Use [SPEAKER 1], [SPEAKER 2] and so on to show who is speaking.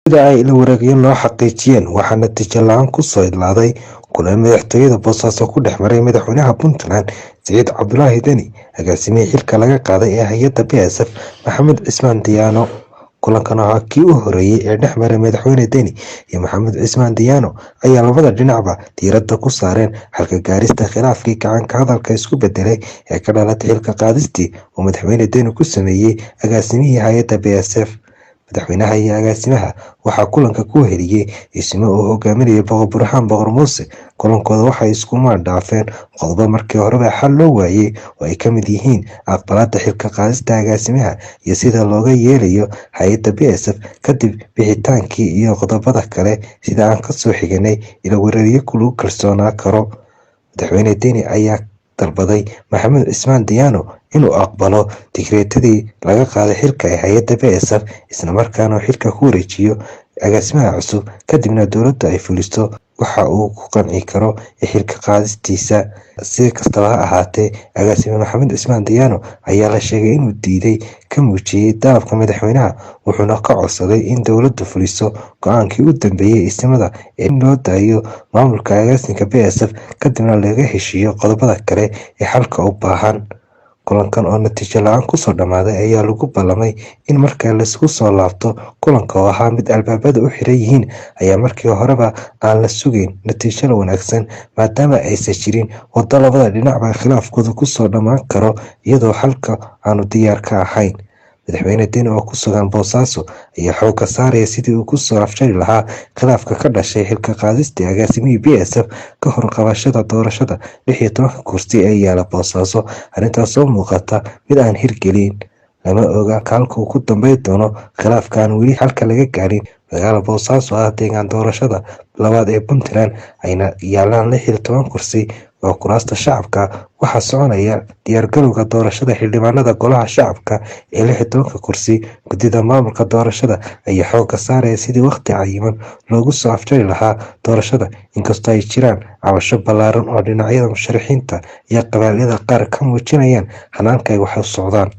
[SPEAKER 1] sida ay ila wareegyo loo xaqiijiyeen waxaa natiijo la-aan ku soo idlaaday kulan madaxtooyada Boosaaso ku dhex maray madaxweynaha Puntland Siciid Cabdulaahi Deni agaasimihii xilka laga qaaday ee hay'adda BSF Maxamed Cismaan Diyaano. Kulankan oo kii u horeeyay ee dhex maray madaxweyne Deni iyo Maxamed Cismaan Diyaano ayaa labada dhinacba diiradda ku saareen xalka gaarista khilaafkii gacanka hadalka isku bedelay ee ka dhalatay xilka qaadistii uu madaxweyne Deni ku sameeyay agaasimihii hay'adda BSF. madaxweynaha iyo agaasimaha waxaa kulanka ku heliyay isma uu hogaaminayay Boqor Burhaan Boqor Muuse. kulankooda waxay isku dhaafeen qodobo markii horeba xal loo waayay oo ay ka mid yihiin aqbalaadda xilka qaadista agaasimaha iyo sida looga yeelayo hay'adda BSF kadib bixitaankii iyo qodobada kale sida aan ka soo xiganay ila wareegyo lagu kalsoonaan karo. madaxweyne Deni ayaa dalbaday Maxamed Cismaan Diyaano inuu aqbalo tikreetadii laga qaaday xilka ee hay'adda BSF isla markaana xilka ku wareejiyo agaasimaha cusub kadibna dowladda ay fuliso waxa uu ku qanci karo xilka qaadistiisa. si kastaba ha ahaatee agaasime Maxamed Cismaan Diyaano ayaa la sheegay inuu diiday ka muujiyay dalabka madaxweynaha wuxuuna ka codsaday in dowladdu fuliso go-aankii u dambeeyay ismada in loo daayo maamulka agaasinka BSF kadibna laga heshiiyo qodobada kale ee xalka u baahan. kulankan oo natiijo la-aan kusoo dhammaaday ayaa lagu ballamay in marka laisku soo laabto. kulanka oo ahaa mid albaabada u xiran yihiin ayaa markii horeba aan la sugayn natiijo la wanaagsan maadaama aysan jirin waddo labada dhinacba khilaafkooda kusoo dhammaan karo iyadoo xalka aanu diyaar ka ahayn. madaxweyne Deni oo ku sugan Boosaaso ayaa xoogga saaraya sidii uu ku soo afjari lahaa khilaafka ka dhashay xilka qaadista agaasimihii BSF ka hor qabashada doorashada 16 kursi ee yaala Boosaaso. arrintaas oo muuqata mid aan hirgelin. lama oga halka uu ku dambeyn doono khilaafkan weli xalka laga gaarin. magaalada Boosaaso ah deegaan doorashada labaad ee Puntland ayna yaalaan 16 kursi oo kuraasta shacabka. waxaa soconaya diyaargarowga doorashada xildhibaanada golaha shacabka ee 16 kursi. guddida maamulka doorashada ayaa xoogga saaraya sidii waqti cayiman loogu soo afjari lahaa doorashada inkastoo ay jiraan cabasho ballaaran oo dhinacyada musharaxiinta iyo qabaa'ilada qaar ka muujinayaan hanaanka ay wax u socdaan.